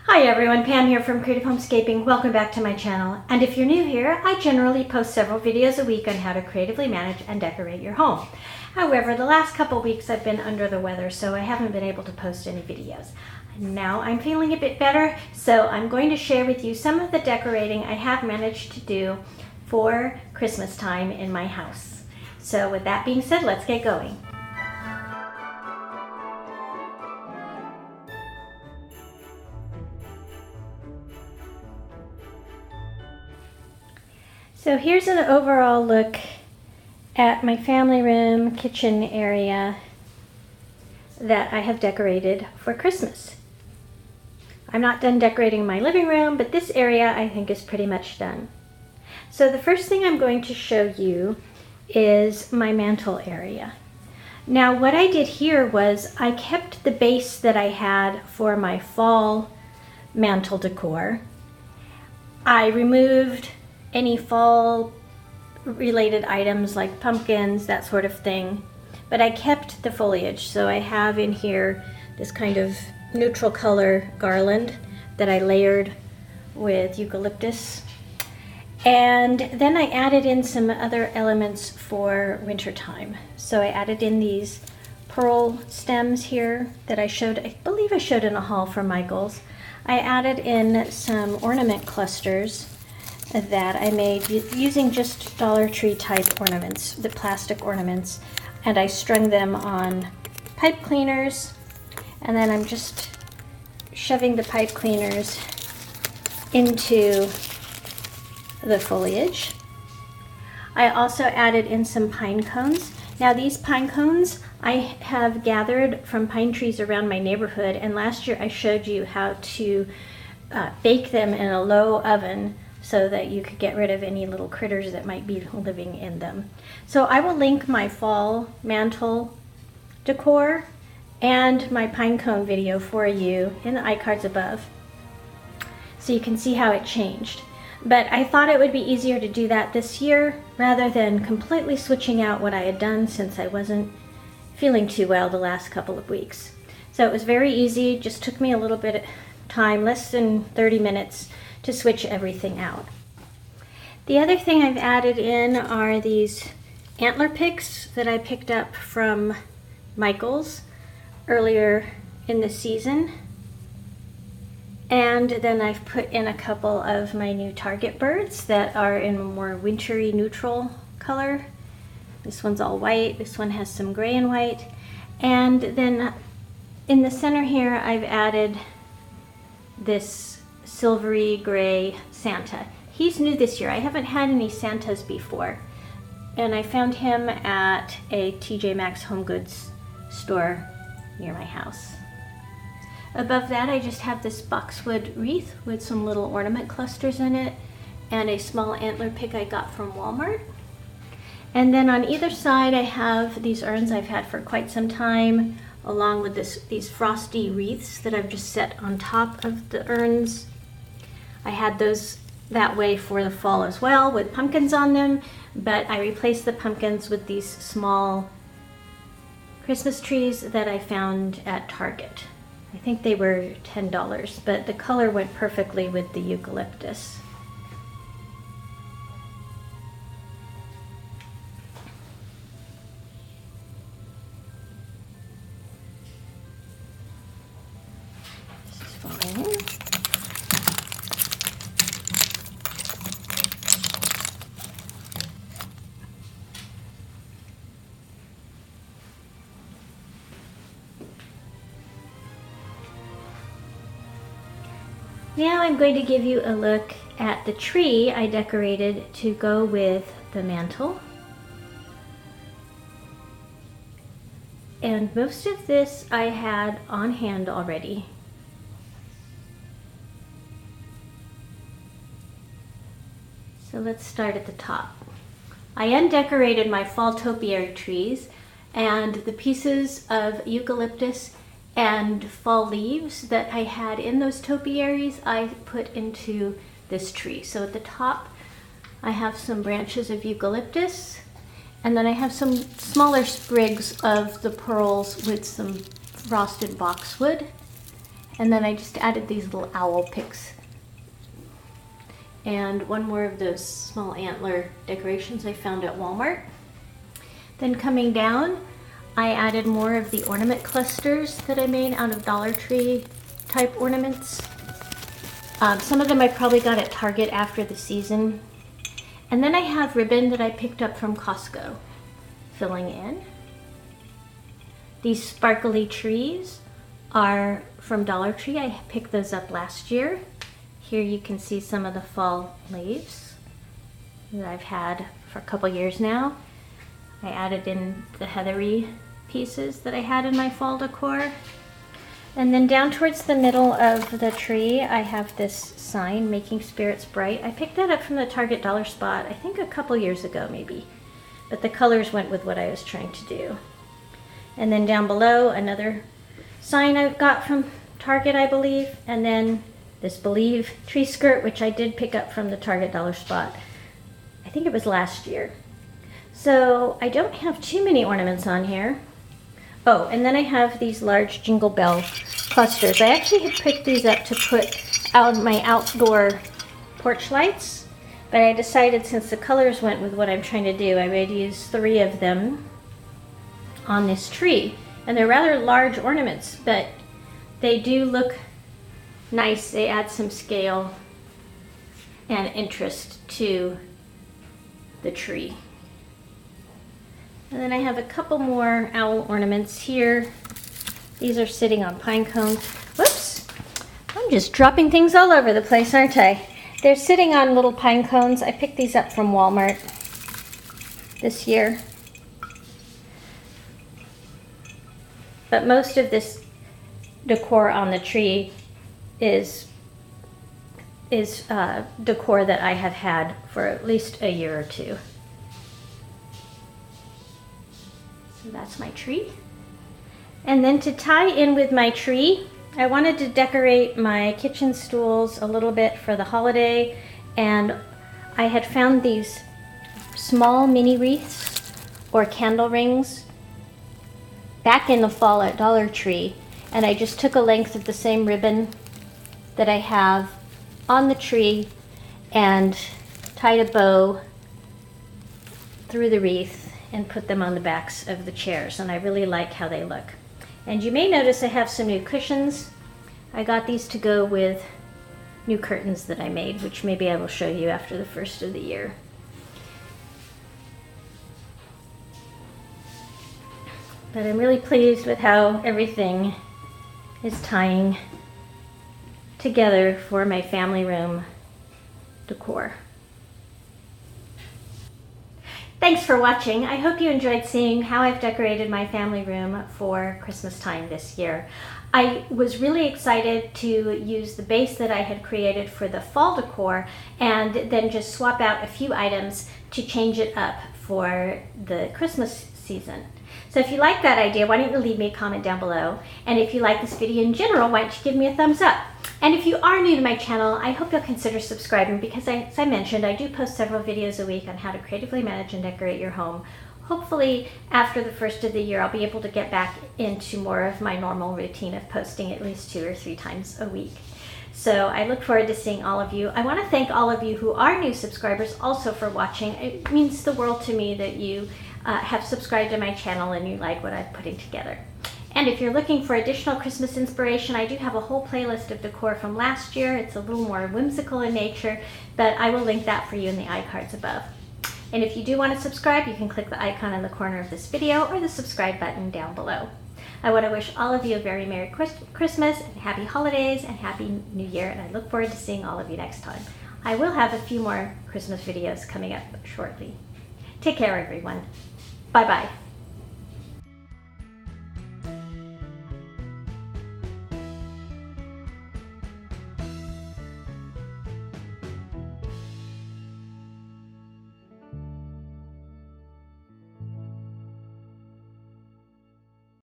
Hi everyone, Pam here from Creative Homescaping. Welcome back to my channel. And if you're new here, I generally post several videos a week on how to creatively manage and decorate your home. However, the last couple weeks I've been under the weather, so I haven't been able to post any videos. Now I'm feeling a bit better, so I'm going to share with you some of the decorating I have managed to do for Christmas time in my house. So with that being said, let's get going. So here's an overall look at my family room, kitchen area that I have decorated for Christmas. I'm not done decorating my living room, but this area I think is pretty much done. So the first thing I'm going to show you is my mantle area. Now what I did here was I kept the base that I had for my fall mantle decor. I removed any fall related items like pumpkins, that sort of thing, but I kept the foliage. So I have in here this kind of neutral color garland that I layered with eucalyptus, and then I added in some other elements for wintertime. So I added in these pearl stems here that I believe I showed in a haul from Michael's. I added in some ornament clusters that I made using just Dollar Tree type ornaments, the plastic ornaments, and I strung them on pipe cleaners, and then I'm just shoving the pipe cleaners into the foliage. I also added in some pine cones. Now these pine cones I have gathered from pine trees around my neighborhood, and last year I showed you how to bake them in a low oven so that you could get rid of any little critters that might be living in them. So I will link my fall mantle decor and my pine cone video for you in the iCards above, so you can see how it changed. But I thought it would be easier to do that this year rather than completely switching out what I had done, since I wasn't feeling too well the last couple of weeks. So it was very easy, just took me a little bit of time, less than 30 minutes, to switch everything out. The other thing I've added in are these antler picks that I picked up from Michael's earlier in the season. And then I've put in a couple of my new Target birds that are in a more wintry neutral color. This one's all white, this one has some gray and white. And then in the center here I've added this silvery gray Santa. He's new this year. I haven't had any Santas before, and I found him at a TJ Maxx Home Goods store near my house. Above that I just have this boxwood wreath with some little ornament clusters in it and a small antler pick I got from Walmart. And then on either side I have these urns I've had for quite some time, along with these frosty wreaths that I've just set on top of the urns. I had those that way for the fall as well, with pumpkins on them, but I replaced the pumpkins with these small Christmas trees that I found at Target. I think they were $10, but the color went perfectly with the eucalyptus. This is falling in. Now I'm going to give you a look at the tree I decorated to go with the mantle. And most of this I had on hand already. So let's start at the top. I undecorated my fall topiary trees, and the pieces of eucalyptus and fall leaves that I had in those topiaries I put into this tree. So at the top I have some branches of eucalyptus, and then I have some smaller sprigs of the pearls with some frosted boxwood. And then I just added these little owl picks. And one more of those small antler decorations I found at Walmart. Then coming down, I added more of the ornament clusters that I made out of Dollar Tree type ornaments. Some of them I probably got at Target after the season. And then I have ribbon that I picked up from Costco, filling in. These sparkly trees are from Dollar Tree. I picked those up last year. Here you can see some of the fall leaves that I've had for a couple years now. I added in the heathery pieces that I had in my fall decor. And then down towards the middle of the tree, I have this sign, Making Spirits Bright. I picked that up from the Target Dollar Spot, I think a couple years ago maybe. But the colors went with what I was trying to do. And then down below, another sign I got from Target, I believe. And then this Believe tree skirt, which I did pick up from the Target Dollar Spot. I think it was last year. So I don't have too many ornaments on here. Oh, and then I have these large jingle bell clusters. I actually had picked these up to put out my outdoor porch lights, but I decided since the colors went with what I'm trying to do, I would use 3 of them on this tree. And they're rather large ornaments, but they do look nice. They add some scale and interest to the tree. And then I have a couple more owl ornaments here. These are sitting on pine cones. Whoops! I'm just dropping things all over the place, aren't I? They're sitting on little pine cones. I picked these up from Walmart this year. But most of this decor on the tree is decor that I have had for at least a year or two. So that's my tree. And then to tie in with my tree, I wanted to decorate my kitchen stools a little bit for the holiday, and I had found these small mini wreaths or candle rings back in the fall at Dollar Tree, and I just took a length of the same ribbon that I have on the tree and tied a bow through the wreath and put them on the backs of the chairs, and I really like how they look. And you may notice I have some new cushions. I got these to go with new curtains that I made, which maybe I will show you after the first of the year. But I'm really pleased with how everything is tying together for my family room decor. Thanks for watching. I hope you enjoyed seeing how I've decorated my family room for Christmas time this year. I was really excited to use the base that I had created for the fall decor and then just swap out a few items to change it up for the Christmas season. So if you like that idea, why don't you leave me a comment down below? And if you like this video in general, why don't you give me a thumbs up? And if you are new to my channel, I hope you'll consider subscribing because as I mentioned, I do post several videos a week on how to creatively manage and decorate your home. Hopefully after the first of the year, I'll be able to get back into more of my normal routine of posting at least 2 or 3 times a week. So I look forward to seeing all of you. I want to thank all of you who are new subscribers also for watching. It means the world to me that you have subscribed to my channel and you like what I'm putting together. And if you're looking for additional Christmas inspiration, I do have a whole playlist of decor from last year. It's a little more whimsical in nature, but I will link that for you in the iCards above. And if you do want to subscribe, you can click the icon in the corner of this video or the subscribe button down below. I want to wish all of you a very Merry Christmas and Happy Holidays and Happy New Year, and I look forward to seeing all of you next time. I will have a few more Christmas videos coming up shortly. Take care, everyone. Bye-bye.